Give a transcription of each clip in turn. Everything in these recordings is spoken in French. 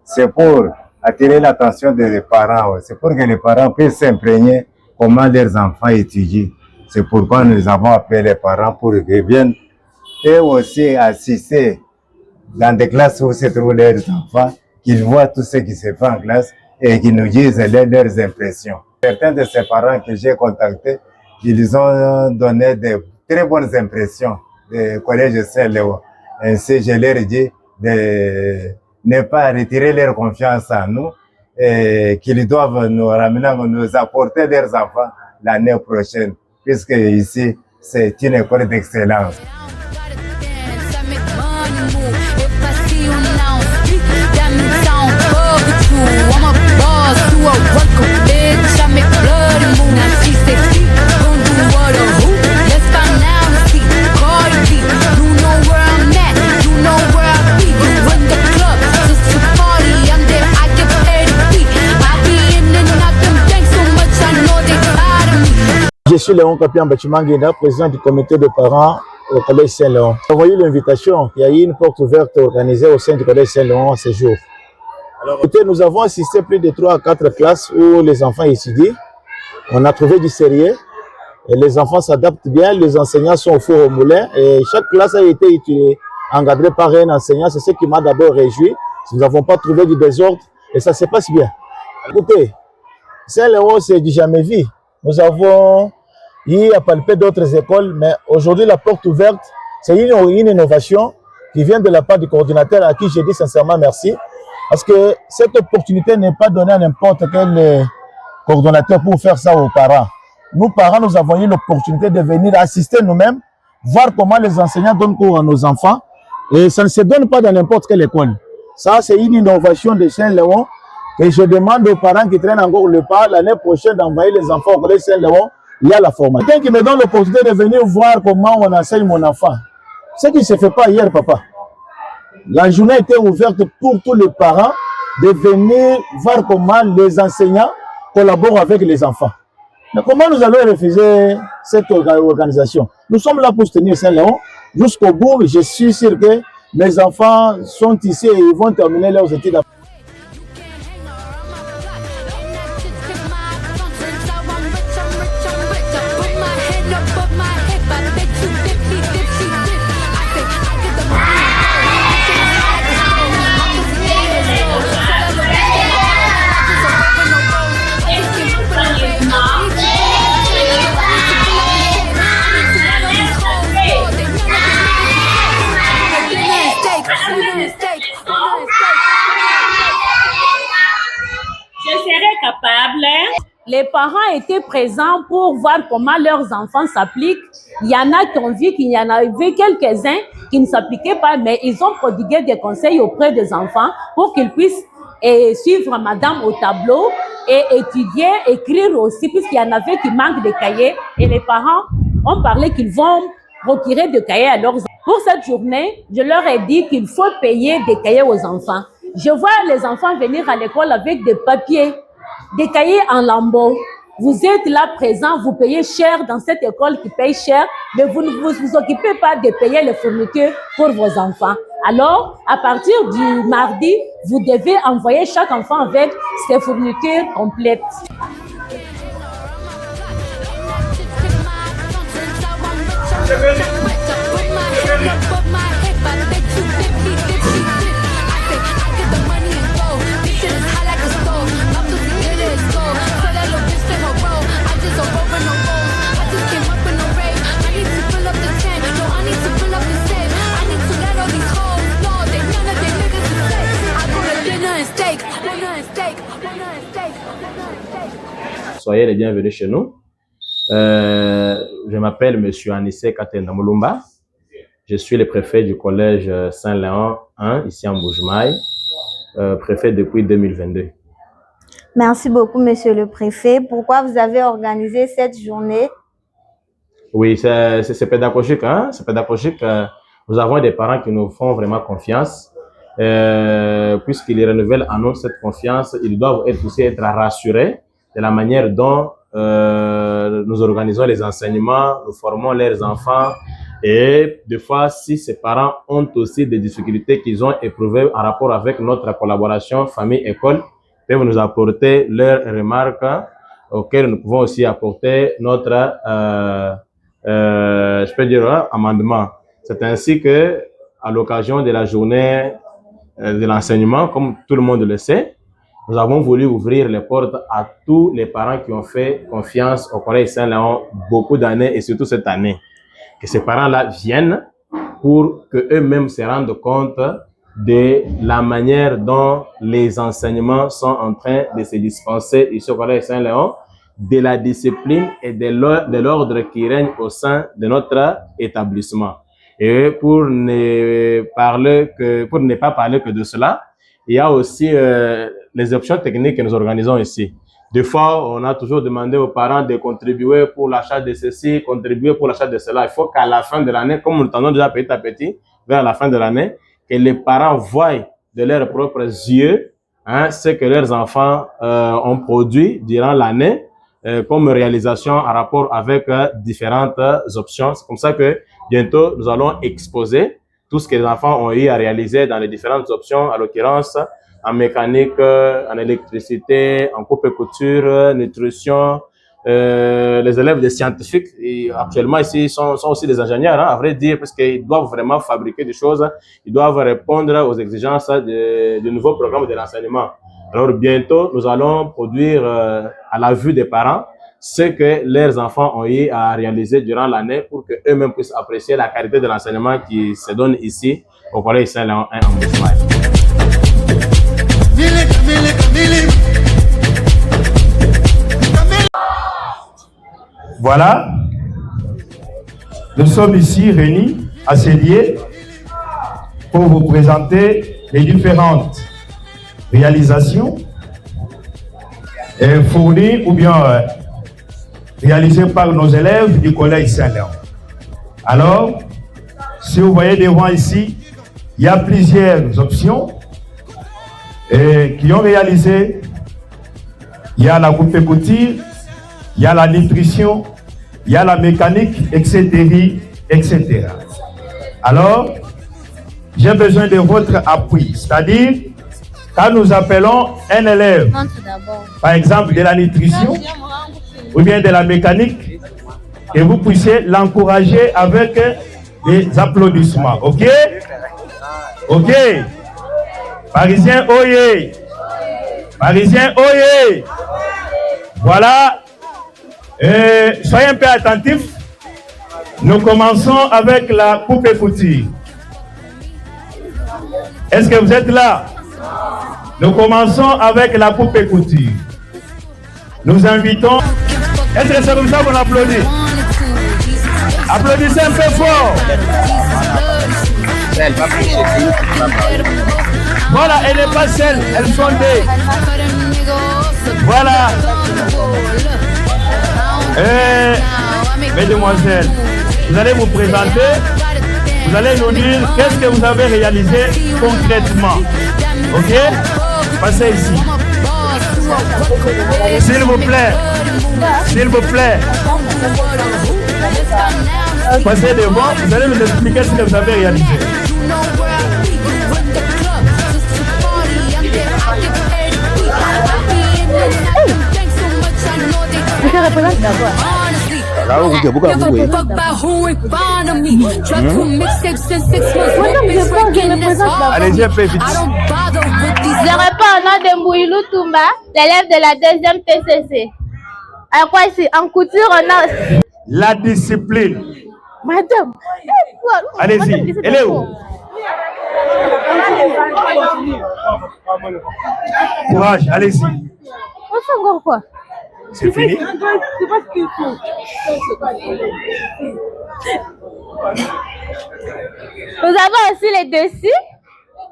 c'est pour attirer l'attention des parents. C'est pour que les parents puissent s'imprégner comment leurs enfants étudient. C'est pourquoi nous avons appelé les parents pour qu'ils viennent et aussi assister dans des classes où se trouvent leurs enfants, qu'ils voient tout ce qui se fait en classe et qu'ils nous disent leurs impressions. Certains de ces parents que j'ai contactés, ils ont donné de très bonnes impressions du collège Saint-Léon. Ainsi, je leur dis de ne pas retirer leur confiance en nous et qu'ils doivent nous ramener, nous apporter leurs enfants l'année prochaine, puisque ici, c'est une école d'excellence. Je suis Léon Kapian Bachimanguina, président du comité de parents au Collège Saint-Léon. J'ai envoyé l'invitation. Il y a eu une porte ouverte organisée au sein du Collège Saint-Léon ce jour. Alors, nous avons assisté plus de 3 à 4 classes où les enfants étudient. On a trouvé du sérieux. Et les enfants s'adaptent bien, les enseignants sont au four au moulin. Et chaque classe a été encadrée par un enseignant. C'est ce qui m'a d'abord réjoui. Nous n'avons pas trouvé du désordre et ça se passe bien. Écoutez, Saint-Léon, c'est du jamais vu. Nous avons eu à palper d'autres écoles, mais aujourd'hui, la porte ouverte, c'est une innovation qui vient de la part du coordinateur à qui je dis sincèrement merci. Parce que cette opportunité n'est pas donnée à n'importe quel coordonnateur pour faire ça aux parents. Nous, parents, nous avons eu l'opportunité de venir assister nous-mêmes, voir comment les enseignants donnent cours à nos enfants. Et ça ne se donne pas dans n'importe quelle école. Ça, c'est une innovation de Saint-Léon. Et je demande aux parents qui traînent encore le pas l'année prochaine d'envoyer les enfants au collège Saint-Léon. Il y a la formation. Quelqu'un qui me donne l'opportunité de venir voir comment on enseigne mon enfant. Ce qui ne se fait pas hier, papa. La journée était ouverte pour tous les parents de venir voir comment les enseignants collaborent avec les enfants. Mais comment nous allons refuser cette organisation? Nous sommes là pour soutenir Saint-Léon jusqu'au bout. Je suis sûr que mes enfants sont ici et ils vont terminer leurs études. Les parents étaient présents pour voir comment leurs enfants s'appliquent. Il y en a qui ont vu qu'il y en avait quelques-uns qui ne s'appliquaient pas, mais ils ont prodigué des conseils auprès des enfants pour qu'ils puissent suivre madame au tableau et étudier, écrire aussi, puisqu'il y en avait qui manquent de cahiers. Et les parents ont parlé qu'ils vont procurer des cahiers à leurs enfants. Pour cette journée, je leur ai dit qu'il faut payer des cahiers aux enfants. Je vois les enfants venir à l'école avec des papiers, des cahiers en lambeaux. Vous êtes là présent, vous payez cher dans cette école qui paye cher, mais vous ne vous occupez pas de payer les fournitures pour vos enfants. Alors, à partir du mardi, vous devez envoyer chaque enfant avec ses fournitures complètes. Soyez les bienvenus chez nous. Je m'appelle M. Anissé Katenda Moulumba. Je suis le préfet du collège Saint-Léon 1, ici en Mbuji-Mayi, préfet depuis 2022. Merci beaucoup, monsieur le préfet. Pourquoi vous avez organisé cette journée? Oui, c'est pédagogique. Hein? C'est pédagogique. Nous avons des parents qui nous font vraiment confiance. Puisqu'ils renouvellent en nous cette confiance, ils doivent aussi être rassurés de la manière dont nous organisons les enseignements, nous formons leurs enfants Et des fois, si ces parents ont aussi des difficultés qu'ils ont éprouvées en rapport avec notre collaboration famille-école, ils peuvent nous apporter leurs remarques auxquelles nous pouvons aussi apporter notre, je peux dire, amendement. C'est ainsi que, à l'occasion de la journée de l'enseignement, comme tout le monde le sait, nous avons voulu ouvrir les portes à tous les parents qui ont fait confiance au Collège Saint-Léon beaucoup d'années et surtout cette année. Que ces parents-là viennent pour qu'eux-mêmes se rendent compte de la manière dont les enseignements sont en train de se dispenser ici au Collège Saint-Léon, de la discipline et de l'ordre qui règne au sein de notre établissement. Et pour ne pas parler que de cela, il y a aussi les options techniques que nous organisons ici. Des fois, on a toujours demandé aux parents de contribuer pour l'achat de ceci, contribuer pour l'achat de cela. Il faut qu'à la fin de l'année, comme nous tendons déjà petit à petit, vers la fin de l'année, que les parents voient de leurs propres yeux ce que leurs enfants ont produit durant l'année comme réalisation en rapport avec différentes options. C'est comme ça que bientôt, nous allons exposer tout ce que les enfants ont eu à réaliser dans les différentes options, à l'occurrence en mécanique, en électricité, en coupe et couture, nutrition. Les élèves des scientifiques, et actuellement ici, sont aussi des ingénieurs, à vrai dire, parce qu'ils doivent vraiment fabriquer des choses, ils doivent répondre aux exigences du nouveau programme de l'enseignement. Alors bientôt, nous allons produire à la vue des parents ce que leurs enfants ont eu à réaliser durant l'année pour qu'eux-mêmes puissent apprécier la qualité de l'enseignement qui se donne ici au Collège Saint-Léon 1 en Bushmaï. Voilà, nous sommes ici réunis à ce lieu pour vous présenter les différentes réalisations fournies ou bien réalisées par nos élèves du Collège Saint-Léon. Alors, si vous voyez devant ici, il y a plusieurs options qui ont réalisé. Il y a la coupe et couture, il y a la nutrition, il y a la mécanique, etc., etc. Alors, j'ai besoin de votre appui, c'est-à-dire, quand nous appelons un élève, par exemple de la nutrition ou bien de la mécanique, que vous puissiez l'encourager avec des applaudissements, ok? Ok? Parisien, oyez! Parisien, oyez! Voilà. Soyez un peu attentifs. Nous commençons avec la coupe et couture. Est-ce que vous êtes là? Nous commençons avec la coupe et couture. Nous invitons. Est-ce que c'est comme ça qu'on applaudit? Applaudissez un peu fort. Voilà, elle n'est pas seule, elles sont deux. Voilà. Mesdemoiselles, vous allez vous présenter, vous allez nous dire qu'est-ce que vous avez réalisé concrètement. Ok? Passez ici. S'il vous plaît. S'il vous plaît. Passez devant, vous allez nous expliquer ce que vous avez réalisé. Je te représente d'abord. Allez-y un peu vite. Je réponds au nom de Mbouilou Toumba, l'élève de la 2e TCC. À quoi ici? En couture, on a... La discipline. Madame. Allez-y. Elle est où? Courage, allez-y. On fait encore quoi? C'est fini? Nous avons aussi les dessus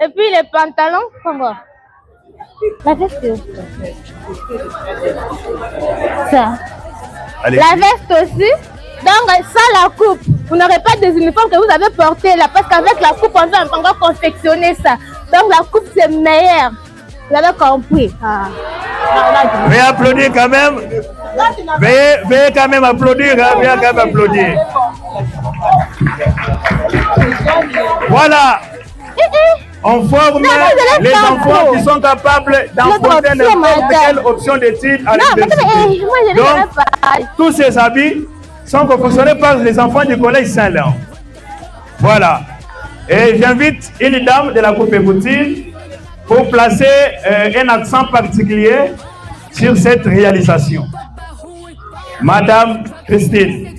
et puis les pantalons. Comment? La veste. Ça. Allez-y. La veste aussi. Donc, sans la coupe, vous n'aurez pas des uniformes que vous avez portés là. Parce qu'avec la coupe, on va encore confectionner ça. Donc, la coupe, c'est meilleur. Vous avez compris. Veuillez applaudir quand même. Veuillez quand même applaudir. Veuillez quand même applaudir. Voilà. On forme les enfants qui sont capables d'enfoncer n'importe quelle option d'études à l'université. Donc, tous ces habits sont confectionnés par les enfants du collège Saint-Léon. Voilà. Et j'invite une dame de la Coupe Écoutille pour placer un accent particulier sur cette réalisation. Madame Christine.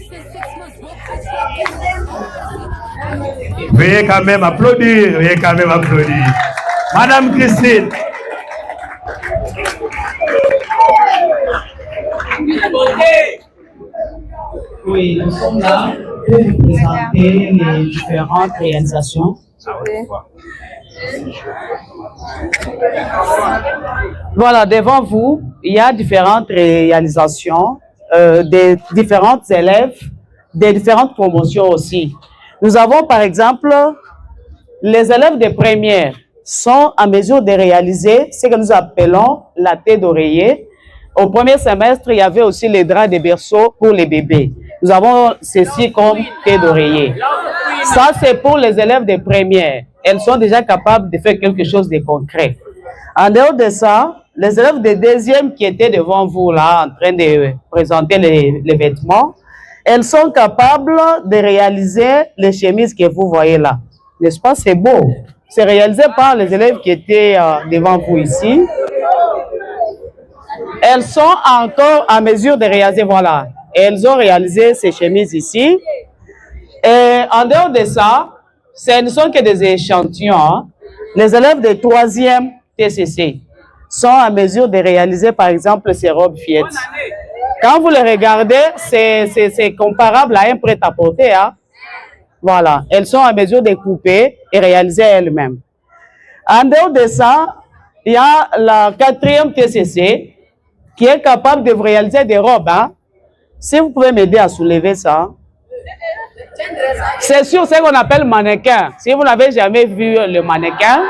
Veuillez quand même applaudir, veuillez quand même applaudir. Madame Christine. Oui, nous sommes là pour vous présenter les différentes réalisations. Voilà, devant vous, il y a différentes réalisations des différents élèves, des différentes promotions aussi. Nous avons par exemple, les élèves de première sont en mesure de réaliser ce que nous appelons la tête d'oreiller. Au premier semestre, il y avait aussi les draps de berceau pour les bébés. Nous avons ceci comme tête d'oreiller. Ça, c'est pour les élèves de première. Elles sont déjà capables de faire quelque chose de concret. En dehors de ça, les élèves de deuxième qui étaient devant vous là, en train de présenter les vêtements, elles sont capables de réaliser les chemises que vous voyez là. N'est-ce pas? C'est beau. C'est réalisé par les élèves qui étaient devant vous ici. Elles sont encore en mesure de réaliser, voilà. Elles ont réalisé ces chemises ici. Et en dehors de ça, ce ne sont que des échantillons. Hein. Les élèves de 3e TCC sont en mesure de réaliser, par exemple, ces robes fillettes. Quand vous les regardez, c'est comparable à un prêt-à-porter. Hein? Voilà, elles sont en mesure de couper et réaliser elles-mêmes. En dehors de ça, il y a la 4e TCC qui est capable de réaliser des robes. Hein? Si vous pouvez m'aider à soulever ça. C'est sûr, c'est ce qu'on appelle mannequin. Si vous n'avez jamais vu le mannequin,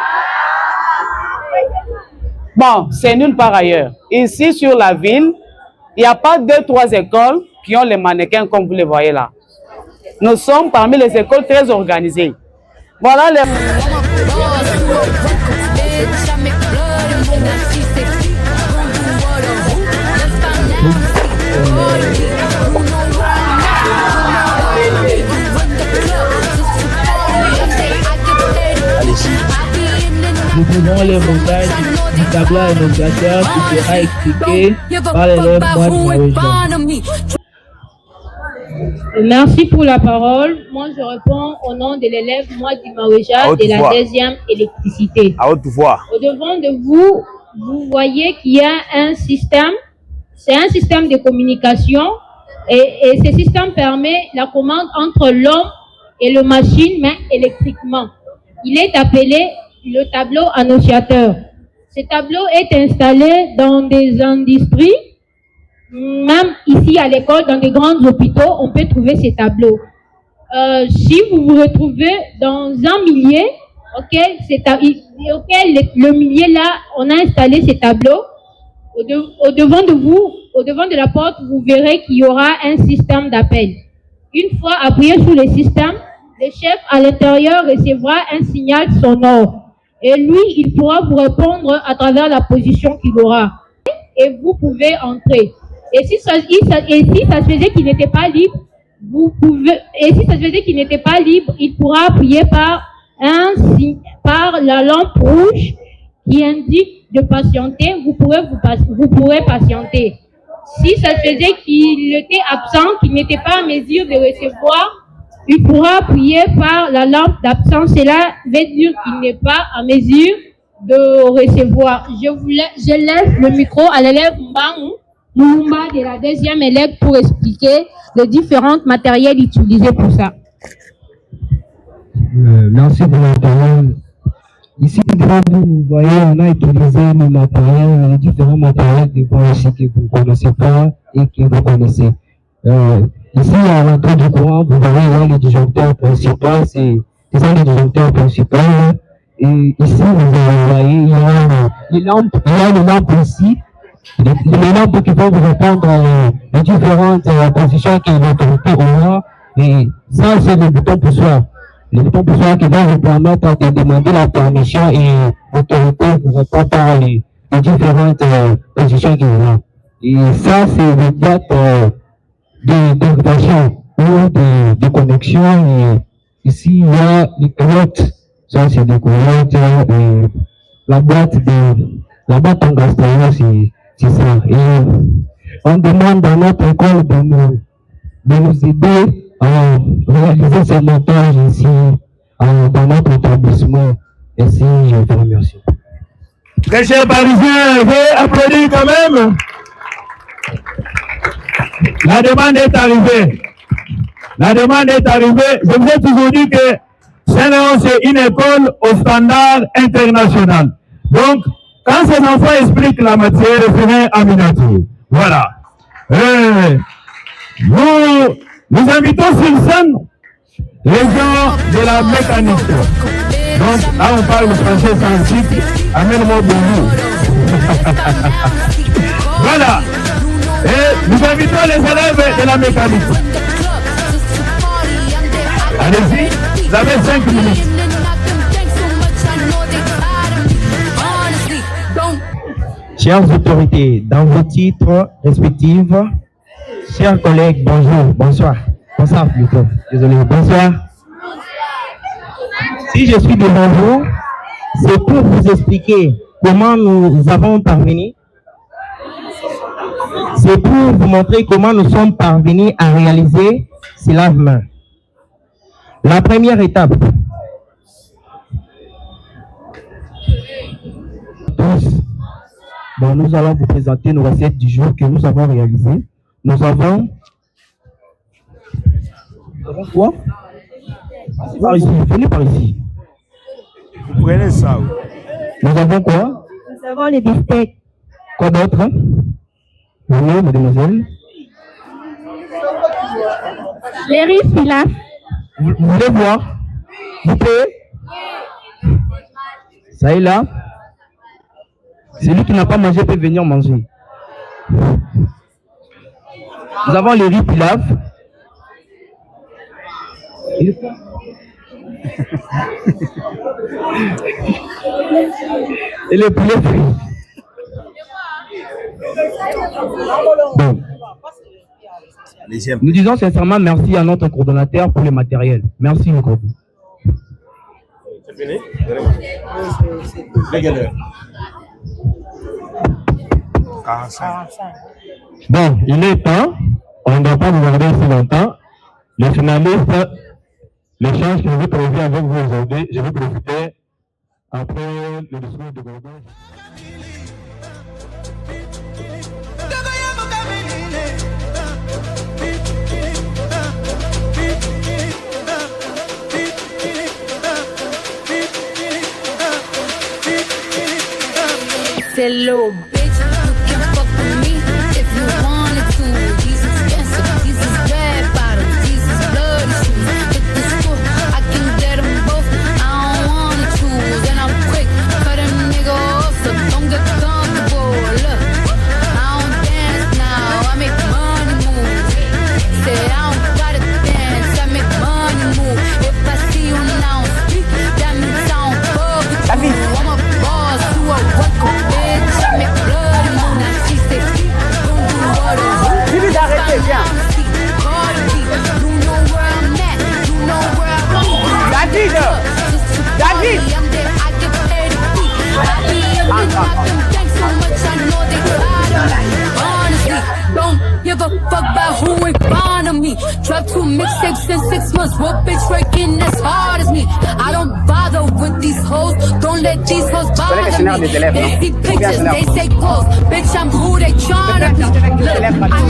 bon, c'est nulle part ailleurs. Ici, sur la ville, il n'y a pas 2-3 écoles qui ont les mannequins comme vous les voyez là. Nous sommes parmi les écoles très organisées. Voilà les... Nous trouvons les montages du tableau annonciateur qui sera expliqué par l'élève Moine. Merci pour la parole. Moi, je réponds au nom de l'élève Moine Maweja de la 2e électricité. À haute voix. Au devant de vous, vous voyez qu'il y a un système. C'est un système de communication et ce système permet la commande entre l'homme et la machine, mais électriquement. Il est appelé le tableau annonciateur. Ce tableau est installé dans des industries, même ici à l'école, dans des grands hôpitaux, on peut trouver ces tableaux. Si vous vous retrouvez dans un millier, le millier là, on a installé ces tableaux. Au devant de vous, au devant de la porte, vous verrez qu'il y aura un système d'appel. Une fois appuyé sur le système, le chef à l'intérieur recevra un signal sonore. Et lui, il pourra vous répondre à travers la position qu'il aura. Et vous pouvez entrer. Et si ça se faisait qu'il n'était pas libre, il pourra appuyer par la lampe rouge qui indique de patienter. Vous pourrez patienter. Si ça se faisait qu'il était absent, qu'il n'était pas en mesure de recevoir, il pourra appuyer par la lampe d'absence. Cela veut dire qu'il n'est pas en mesure de recevoir. Je laisse le micro à l'élève Mbang de la 2e élève pour expliquer les différents matériels utilisés pour ça. Merci pour la parole. Ici, devant vous, vous voyez, on a utilisé les différents matériels de ici que vous ne connaissez pas et que vous connaissez. Ici, à l'entrée du courant, vous voyez là les disjoncteurs principaux, c'est ça les disjoncteurs principaux. Et ici, vous voyez, il y a les lampes ici, les lampes qui vont vous répondre les différentes positions que l'autorité aura. Et ça, c'est le bouton poussoir. Le bouton poussoir qui va vous permettre de demander la permission et l'autorité vous répond par les différentes positions qui vous ont. Et ça, c'est des dates de dérivation ou de connexion. Et ici, il y a les culottes. Ça, c'est des culottes. Et la boîte en gaspillage, c'est ça. Et on demande à notre école de nous aider à réaliser ces montages ici dans notre établissement. Ici, je vous remercie. Très chers Parisiens, veuillez applaudir quand même. La demande est arrivée. La demande est arrivée. Je vous ai toujours dit que Saint-Léon, c'est une école au standard international. Donc, quand ces enfants expliquent la matière, c'est en miniature. Voilà. Nous invitons sur scène les gens de la mécanique. Donc, là, on parle français sans titre. Amène-moi bonjour. Voilà. Et nous invitons les élèves de la mécanique. Allez-y, vous avez 5 minutes. Chères autorités, dans vos titres respectifs, chers collègues, bonjour, bonsoir. Bonsoir plutôt, désolé, bonsoir. Si je suis devant vous, c'est pour vous expliquer comment nous avons parvenu. C'est pour vous montrer comment nous sommes parvenus à réaliser ces lave-mains. La première étape. Bon, nous allons vous présenter nos recettes du jour que nous avons réalisées. Nous avons quoi? Par ici, venez par ici. Vous prenez ça. Nous avons quoi? Nous avons les beefsteaks. Quoi d'autre? Oui, mademoiselle. Les riz pilaf. Vous voulez voir? Vous pouvez? Ça est là. Celui qui n'a pas mangé peut venir manger. Nous avons les riz pilaf. Et les poulets frits. Bon. Nous disons sincèrement merci à notre coordonnateur pour le matériel. Merci beaucoup. C'est fini? Bon, il est temps. On ne doit pas vous garder si longtemps. Les finalistes, l'échange que je vais prévu avec vous aujourd'hui, je vais profiter après le discours de Gordon. That little bitch, you can fuck with me if you wanted to. These expensive, these is red bottoms, these is bloody shoes. Hit the school, I can get them both, I don't wanna choose. And I'm quick, cut a nigga off, so don't get comfortable. Look, I don't dance now, I make money move. Say I don't gotta dance, I make money move. If I see you now speak, that means I don't fuck with you. I'm a boss to a worker. David! Don't give a fuck about who ain't fond of me. Drop 2 mixtapes in 6 months. What bitch working as hard as me? I don't bother with these hoes. Don't let these hoes bother me. They see pictures, they say close. Bitch, I'm who they tryna be. Look, I